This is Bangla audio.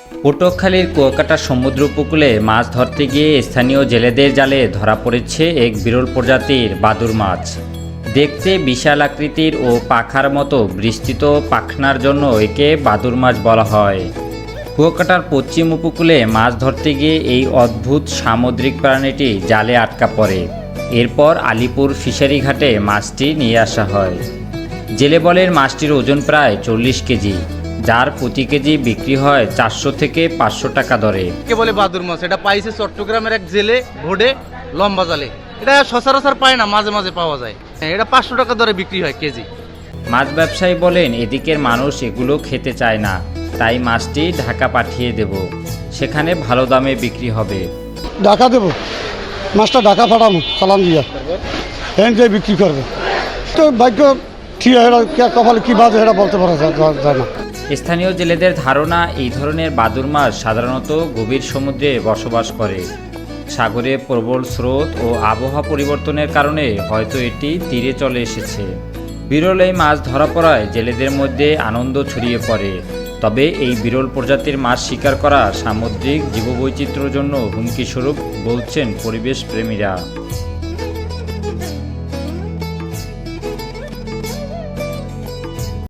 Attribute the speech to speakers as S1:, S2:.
S1: পটুয়াখালীর কুয়াকাটা সমুদ্র উপকূলে মাছ ধরতে গিয়ে স্থানীয় জেলেদের জালে ধরা পড়েছে এক বিরল প্রজাতির বাদুড় মাছ। দেখতে বিশাল আকৃতির ও পাখার মতো বিস্তৃত পাখনার জন্য একে বাদুড় মাছ বলা হয়। কুয়াকাটার পশ্চিম উপকূলে মাছ ধরতে গিয়ে এই অদ্ভুত সামুদ্রিক প্রাণীটি জালে আটকা পড়ে। এরপর আলিপুর ফিশারি ঘাটে মাছটি নিয়ে আসা হয়। জেলে বলেন মাছটির ওজন প্রায় 40 কেজি, যার প্রতি কেজি বিক্রি হয় 400 থেকে 500 টাকা দরে।
S2: কে বলে বাদুর মাছ, এটা পাইছে চট্টগ্রামের এক জেলে ভোডে লম্বা জালে। এটা সচরাচর পায় না, মাঝে মাঝে পাওয়া যায়। এটা 500 টাকা দরে বিক্রি হয় কেজি।
S1: মাছ ব্যবসায়ী বলেন এদিকের মানুষ এগুলো খেতে চায় না, তাই মাছটি ঢাকা পাঠিয়ে দেব, সেখানে ভালো দামে বিক্রি হবে।
S3: ঢাকা দেবো, মাছটা ঢাকা পাঠাবো সালাম দিয়া, হ্যাঁ যে বিক্রি করবে। তো ভাগ্য ঠিক কপালে কী বাজে এটা বলতে পারা যায় না।
S1: স্থানীয় জেলেদের ধারণা এই ধরনের বাদুড় মাছ সাধারণত গভীর সমুদ্রে বসবাস করে। সাগরে প্রবল স্রোত ও আবহাওয়া পরিবর্তনের কারণে হয়তো এটি তীরে চলে এসেছে। বিরল এই মাছ ধরা পড়ায় জেলেদের মধ্যে আনন্দ ছড়িয়ে পড়ে। তবে এই বিরল প্রজাতির মাছ শিকার করা সামুদ্রিক জীববৈচিত্র্যের জন্য হুমকি স্বরূপ বলছেন পরিবেশ প্রেমীরা।